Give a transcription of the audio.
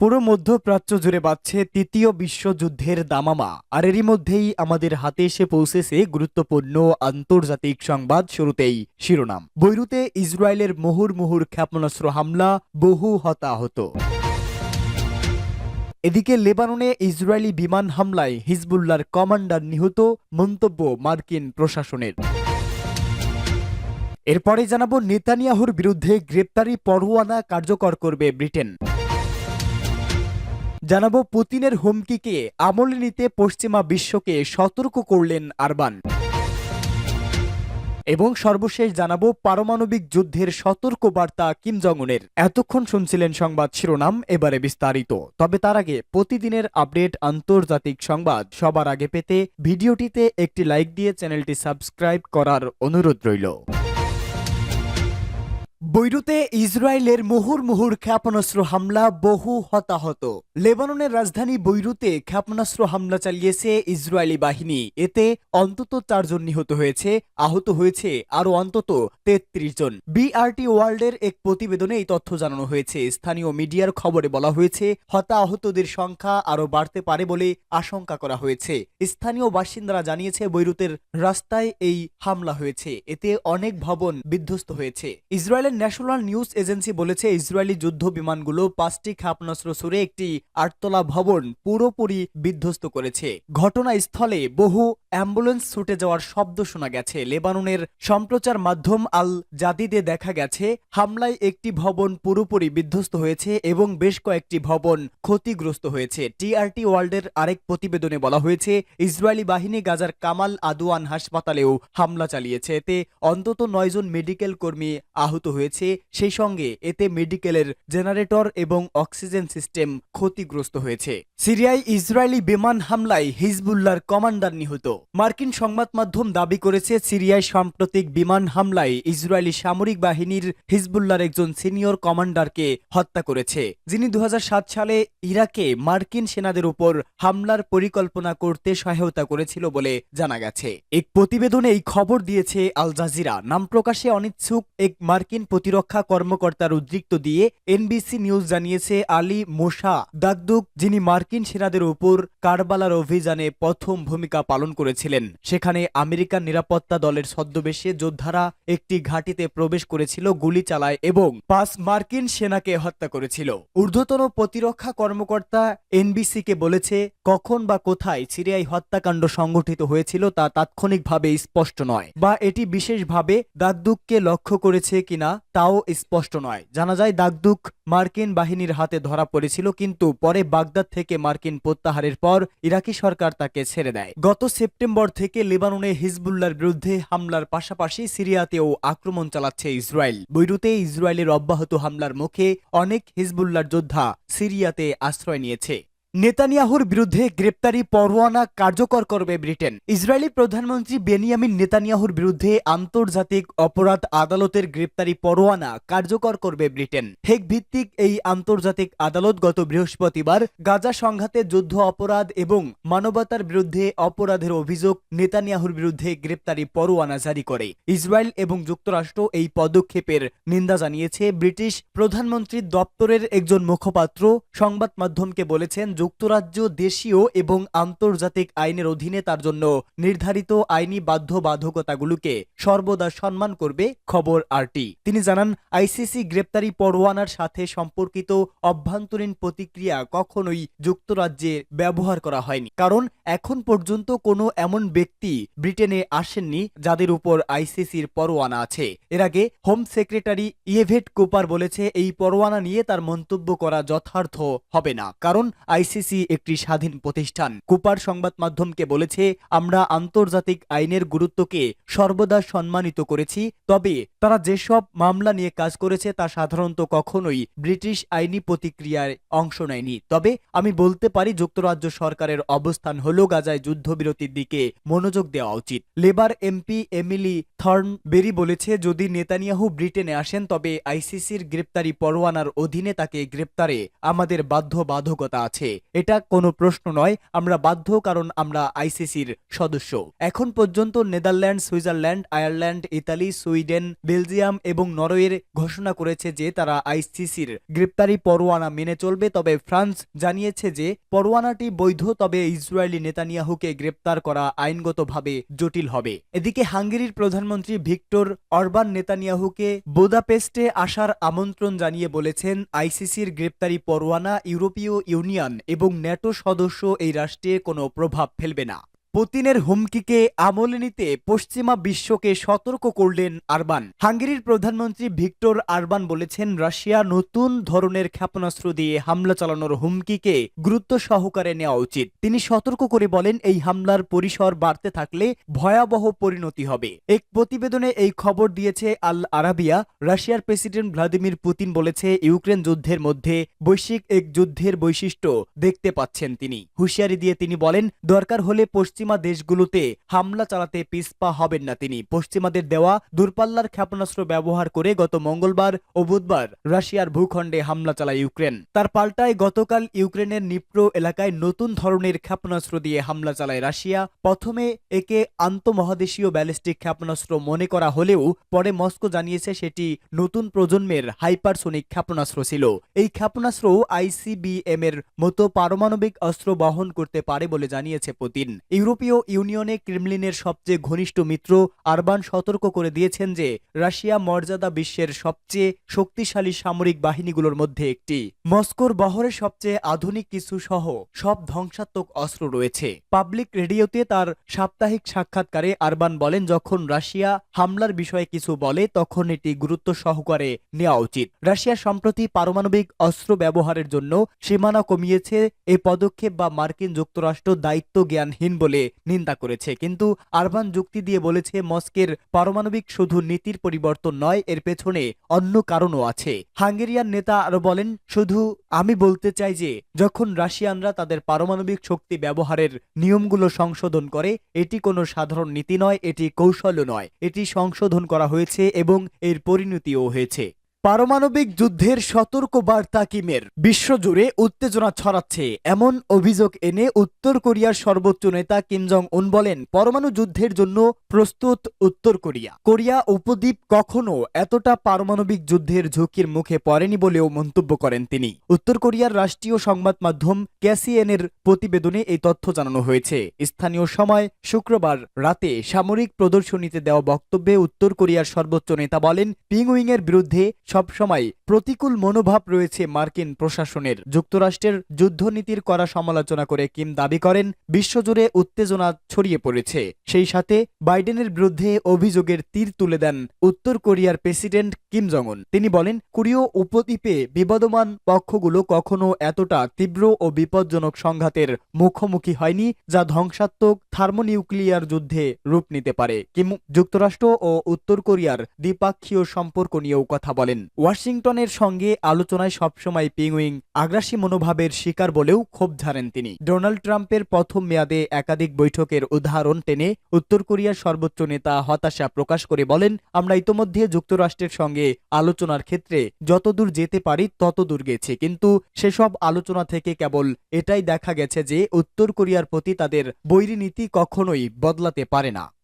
পুরো মধ্যপ্রাচ্য জুড়ে বাজছে তৃতীয় বিশ্বযুদ্ধের দামামা। আর এরই মধ্যেই আমাদের হাতে এসে পৌঁছেছে গুরুত্বপূর্ণ আন্তর্জাতিক সংবাদ। শুরুতেই শিরোনাম। বৈরুতে ইসরায়েলের মুহুর্মুহুর ক্ষেপণাস্ত্র হামলা, বহু হতাহত। এদিকে লেবাননে ইসরায়েলি বিমান হামলায় হিজবুল্লাহর কমান্ডার নিহত, মন্তব্য মার্কিন প্রশাসনের। এরপরে জানাবো নেতানিয়াহুর বিরুদ্ধে গ্রেপ্তারি পরোয়ানা কার্যকর করবে ব্রিটেন। জানাবো পুতিনের হুমকিকে আমলে নিতে পশ্চিমা বিশ্বকে সতর্ক করলেন আরবান। এবং সর্বশেষ জানাবো পারমাণবিক যুদ্ধের সতর্ক বার্তা কিম জং উনের। এতক্ষণ শুনছিলেন সংবাদ শিরোনাম, এবারে বিস্তারিত। তবে তার আগে প্রতিদিনের আপডেট আন্তর্জাতিক সংবাদ সবার আগে পেতে ভিডিওটিতে একটি লাইক দিয়ে চ্যানেলটি সাবস্ক্রাইব করার অনুরোধ রইল। বৈরুতে ইসরায়েলের মুহুর্মুহুর ক্ষেপণাস্ত্র হামলা, বহু হতাহত। লেবাননের রাজধানী বৈরুতে ক্ষেপণাস্ত্র হামলা চালিয়েছে ইসরায়েলি বাহিনী। এতে অন্তত 4 জন নিহত হয়েছে, আহত হয়েছে আরও অন্তত 33 জন। বিআরটি ওয়ার্ল্ডের এক প্রতিবেদনে এই তথ্য জানানো হয়েছে। স্থানীয় মিডিয়ার খবরে বলা হয়েছে, হতাহতদের সংখ্যা আরও বাড়তে পারে বলে আশঙ্কা করা হয়েছে। স্থানীয় বাসিন্দারা জানিয়েছে, বৈরুতের রাস্তায় এই হামলা হয়েছে, এতে অনেক ভবন বিধ্বস্ত হয়েছে। ইসরায়েলের ন্যাশনাল নিউজ এজেন্সি বলেছে, ইসরায়েলি যুদ্ধ বিমানগুলো 5টি ক্ষেপণাস্ত্র ছুড়ে একটি 8তলা ভবন পুরোপুরি বিধ্বস্ত করেছে। ঘটনাস্থলে বহু অ্যাম্বুলেন্স ছুটে যাওয়ার শব্দ শোনা গেছে। লেবাননের সম্প্রচার মাধ্যম আল জাদিদে দেখা গেছে, হামলায় একটি ভবন পুরোপুরি বিধ্বস্ত হয়েছে এবং বেশ কয়েকটি ভবন ক্ষতিগ্রস্ত হয়েছে। টিআরটি ওয়ার্ল্ডের আরেক প্রতিবেদনে বলা হয়েছে, ইসরায়েলি বাহিনী গাজার কামাল আদওয়ান হাসপাতালেও হামলা চালিয়েছে। এতে অন্তত 9 জন মেডিকেল কর্মী আহত হয়েছে। সেই সঙ্গে এতে মেডিকেলের জেনারেটর এবং অক্সিজেন সিস্টেম ক্ষতিগ্রস্ত হয়েছে। সিরিয়ায় ইসরায়েলি বিমান হামলায় হিজবুল্লাহর কমান্ডার নিহত। মার্কিন সংবাদ মাধ্যম দাবি করেছে, সিরিয়ায় সাম্প্রতিক বিমান হামলায় ইসরায়েলি সামরিক বাহিনীর হিজবুল্লাহর একজন সিনিয়র কমান্ডারকে হত্যা করেছে, যিনি 2007 সালে ইরাকে মার্কিন সেনাদের উপর হামলার পরিকল্পনা করতে সহায়তা করেছিল বলে জানা গেছে। এক প্রতিবেদনে এই খবর দিয়েছে আল জাজিরা। নাম প্রকাশে অনিচ্ছুক এক মার্কিন প্রতিরক্ষা কর্মকর্তার উদ্ধৃত দিয়ে এনবিসি নিউজ জানিয়েছে, আলী মোশা দাগদুক, যিনি মার্কিন সেনাদের উপর কারবালার অভিযানে প্রথম ভূমিকা পালন করেছিলেন, সেখানে আমেরিকান নিরাপত্তা দলের ছদ্মবেশে যোদ্ধারা একটি ঘাঁটিতে প্রবেশ করেছিল, গুলি চালায় এবং 5 মার্কিন সেনাকে হত্যা করেছিল। ঊর্ধ্বতন প্রতিরক্ষা কর্মকর্তা এনবিসিকে বলেছে, কখন বা কোথায় সিরিয়ায় হত্যাকাণ্ড সংঘটিত হয়েছিল তা তাৎক্ষণিকভাবে স্পষ্ট নয়, বা এটি বিশেষভাবে দাগদুককে লক্ষ্য করেছে কিনা তাও স্পষ্ট নয়। জানা যায়, দাগদুক মার্কিন বাহিনীর হাতে ধরা পড়েছিল, কিন্তু পরে বাগদাদ থেকে মার্কিন প্রত্যাহারের পর ইরাকি সরকার তাকে ছেড়ে দেয়। গত সেপ্টেম্বর থেকে লেবাননে হিজবুল্লাহর বিরুদ্ধে হামলার পাশাপাশি সিরিয়াতেও আক্রমণ চালাচ্ছে ইসরায়েল। বৈরুতে ইসরায়েলের অব্যাহত হামলার মুখে অনেক হিজবুল্লাহর যোদ্ধা সিরিয়াতে আশ্রয় নিয়েছে। নেতানিয়াহুর বিরুদ্ধে গ্রেপ্তারি পরোয়ানা কার্যকর করবে ব্রিটেন। ইসরায়েলি প্রধানমন্ত্রী বেনিয়ামিন নেতানিয়াহুর বিরুদ্ধে আন্তর্জাতিক অপরাধ আদালতের গ্রেপ্তারি পরোয়ানা কার্যকর করবে ব্রিটেন। হেগ ভিত্তিক এই আন্তর্জাতিক আদালত গত বৃহস্পতিবার গাজা সংঘাতে যুদ্ধ অপরাধ এবং মানবতার বিরুদ্ধে অপরাধের অভিযোগ নেতানিয়াহুর বিরুদ্ধে গ্রেপ্তারি পরোয়ানা জারি করে। ইসরায়েল এবং যুক্তরাষ্ট্র এই পদক্ষেপের নিন্দা জানিয়েছে। ব্রিটিশ প্রধানমন্ত্রীর দপ্তরের একজন মুখপাত্র সংবাদ মাধ্যমকে বলেছেন, যুক্তরাজ্য দেশীয় এবং আন্তর্জাতিক আইনের অধীনে তার জন্য নির্ধারিত আইনি বাধ্যবাধকতাগুলোকে সর্বদা সম্মান করবে। খবর আরটি। তিনি জানান, আইসিসি গ্রেপ্তারি পরোয়ানার সাথে সম্পর্কিত অভ্যন্তরীণ প্রতিক্রিয়া কখনোই যুক্তরাজ্যে ব্যবহার করা হয়নি, কারণ এখন পর্যন্ত কোনো এমন ব্যক্তি ব্রিটেনে আসেননি যাদের উপর আইসিসির পরোয়ানা আছে। এর আগে হোম সেক্রেটারি ইয়েভেট কুপার বলেছে, এই পরোয়ানা নিয়ে তার মন্তব্য করা যথার্থ হবে না, কারণ আইসিসি একটি স্বাধীন প্রতিষ্ঠান। কুপার সংবাদ মাধ্যমকে বলেছে, আমরা আন্তর্জাতিক আইনের গুরুত্বকে সর্বদা সম্মানিত করেছি, তবে তারা যেসব মামলা নিয়ে কাজ করেছে তা সাধারণত কখনোই ব্রিটিশ আইনি প্রতিক্রিয়ায় অংশ নেয়নি। তবে আমি বলতে পারি, যুক্তরাজ্য সরকারের অবস্থান হলো গাজায় যুদ্ধবিরতির দিকে মনোযোগ দেওয়া উচিত। লেবার এমপি এমিলি থর্নবেরি বলেছে, যদি নেতানিয়াহু ব্রিটেনে আসেন তবে আইসিসির গ্রেপ্তারি পরোয়ানার অধীনে তাকে গ্রেপ্তারে আমাদের বাধ্যবাধকতা আছে। এটা কোনো প্রশ্ন নয়, আমরা বাধ্য, কারণ আমরা আইসিসির সদস্য। এখন পর্যন্ত Netherland, Switzerland, Ireland, Italy, Sweden, Belgium এবং নরওয়ের ঘোষণা করেছে যে তারা আইসিসির গ্রেপ্তারি পরোয়ানা মেনে চলবে। তবে ফ্রান্স জানিয়েছে যে পরোয়ানাটি বৈধ, তবে ইসরায়েলি নেতানিয়াহুকে গ্রেপ্তার করা আইনগতভাবে জটিল হবে। এদিকে হাঙ্গেরির প্রধানমন্ত্রী ভিক্টর অরবান নেতানিয়াহুকে বুদাপেস্টে আসার আমন্ত্রণ জানিয়ে বলেছেন, আইসিসির গ্রেপ্তারি পরোয়ানা ইউরোপীয় ইউনিয়ন এবং ন্যাটো সদস্য এই রাষ্ট্রে কোনো প্রভাব ফেলবে না। পুতিনের হুমকিকে আমলে নিতে পশ্চিমা বিশ্বকে সতর্ক করলেন আরবান। হাঙ্গেরির প্রধানমন্ত্রী ভিক্টর আরবান বলেছেন, রাশিয়া নতুন ধরনের ক্ষেপণাস্ত্র দিয়ে হামলা চালানোর হুমকিকে গুরুত্ব সহকারে নেওয়া উচিত। তিনি সতর্ক করে বলেন, এই হামলার পরিসর বাড়তে থাকলে ভয়াবহ পরিণতি হবে। এক প্রতিবেদনে এই খবর দিয়েছে আল আরাবিয়া। রাশিয়ার প্রেসিডেন্ট ভ্লাদিমির পুতিন বলেছে, ইউক্রেন যুদ্ধের মধ্যে বৈশ্বিক এক যুদ্ধের বৈশিষ্ট্য দেখতে পাচ্ছেন তিনি। হুঁশিয়ারি দিয়ে তিনি বলেন, দরকার হলে পশ্চিমা দেশগুলোতে হামলা চালাতে পিছপা হবেন না তিনি। পশ্চিমাদের দেওয়া দূরপাল্লার ক্ষেপণাস্ত্র ব্যবহার করে গত মঙ্গলবার ও বুধবার রাশিয়ার ভূখণ্ডে হামলা চালায় ইউক্রেন। তার পাল্টায় গতকাল ইউক্রেনের নিপ্রো এলাকায় নতুন ধরনের ক্ষেপণাস্ত্র দিয়ে হামলা চালায় রাশিয়া। প্রথমে একে আন্তঃমহাদেশীয় ব্যালিস্টিক ক্ষেপণাস্ত্র মনে করা হলেও পরে মস্কো জানিয়েছে সেটি নতুন প্রজন্মের হাইপারসোনিক ক্ষেপণাস্ত্র ছিল। এই ক্ষেপণাস্ত্র আইসিবিএম এর মতো পারমাণবিক অস্ত্র বহন করতে পারে বলে জানিয়েছে পুতিন। ইউরোপীয় ইউনিয়নে ক্রেমলিনের সবচেয়ে ঘনিষ্ঠ মিত্র আরবান সতর্ক করে দিয়েছেন যে রাশিয়া মর্যাদা বিশ্বের সবচেয়ে শক্তিশালী সামরিক বাহিনীগুলোর মধ্যে একটি। মস্কোর বহরে সবচেয়ে আধুনিক কিছু সহ সব ধ্বংসাত্মক অস্ত্র রয়েছে। পাবলিক রেডিওতে তার সাপ্তাহিক সাক্ষাৎকারে আরবান বলেন, যখন রাশিয়া হামলার বিষয়ে কিছু বলে তখন এটি গুরুত্ব সহকারে নেওয়া উচিত। রাশিয়া সম্প্রতি পারমাণবিক অস্ত্র ব্যবহারের জন্য সীমানা কমিয়েছে। এই পদক্ষেপ বা মার্কিন যুক্তরাষ্ট্র দায়িত্ব জ্ঞানহীন বলে নিন্দা করেছে। কিন্তু আরবান যুক্তি দিয়ে বলেছে, মস্কোর পারমাণবিক শুধু নীতির পরিবর্তন নয়, এর পেছনে অন্য কারণও আছে। হাঙ্গেরিয়ান নেতা আরো বলেন, শুধু আমি বলতে চাই যে যখন রাশিয়ানরা তাদের পারমাণবিক শক্তি ব্যবহারের নিয়মগুলো সংশোধন করে, এটি কোনো সাধারণ নীতি নয়, এটি কৌশলও নয়, এটি সংশোধন করা হয়েছে এবং এর পরিণতিও হয়েছে। পারমাণবিক যুদ্ধের সতর্ক বার্তা কিমের, বিশ্বজুড়ে উত্তেজনা ছড়াচ্ছে এমন অভিযোগ এনে উত্তর কোরিয়ার সর্বোচ্চ নেতা কিম জং উন বলেন, পরমাণু যুদ্ধের জন্য প্রস্তুত উত্তর কোরিয়া। কোরিয়া উপদ্বীপ কখনো এতটা পারমাণবিক যুদ্ধের ঝুঁকির মুখে পড়েনি বলেও মন্তব্য করেন তিনি। উত্তর কোরিয়ার রাষ্ট্রীয় সংবাদ মাধ্যম ক্যাসিএনের প্রতিবেদনে এই তথ্য জানানো হয়েছে। স্থানীয় সময় শুক্রবার রাতে সামরিক প্রদর্শনীতে দেওয়া বক্তব্যে উত্তর কোরিয়ার সর্বোচ্চ নেতা বলেন, পিংউইং এর বিরুদ্ধে সবসময় প্রতিকূল মনোভাব রয়েছে মার্কিন প্রশাসনের। যুক্তরাষ্ট্রের যুদ্ধনীতির কড়া সমালোচনা করে কিম দাবি করেন, বিশ্বজুড়ে উত্তেজনা ছড়িয়ে পড়েছে। সেই সাথে বাইডেনের বিরুদ্ধে অভিযোগের তীর তুলে দেন উত্তর কোরিয়ার প্রেসিডেন্ট কিম জং উন। তিনি বলেন, কোরীয় উপদ্বীপে বিবদমান পক্ষগুলো কখনো এতটা তীব্র ও বিপজ্জনক সংঘাতের মুখোমুখি হয়নি, যা ধ্বংসাত্মক থার্মোনিউক্লিয়ার যুদ্ধে রূপ নিতে পারে। কিম যুক্তরাষ্ট্র ও উত্তর কোরিয়ার দ্বিপাক্ষীয় সম্পর্ক নিয়েও কথা বলেন। ওয়াশিংটনের সঙ্গে আলোচনায় সবসময় পিংউইং আগ্রাসী মনোভাবের শিকার বলেও ক্ষোভ ঝাড়েন তিনি। ডোনাল্ড ট্রাম্পের প্রথম মেয়াদে একাধিক বৈঠকের উদাহরণ টেনে উত্তর কোরিয়ার সর্বোচ্চ নেতা হতাশা প্রকাশ করে বলেন, আমরা ইতোমধ্যে যুক্তরাষ্ট্রের সঙ্গে আলোচনার ক্ষেত্রে যতদূর যেতে পারি ততদূর গেছি, কিন্তু সেসব আলোচনা থেকে কেবল এটাই দেখা গেছে যে উত্তর কোরিয়ার প্রতি তাদের বৈরী নীতি কখনোই বদলাতে পারে না।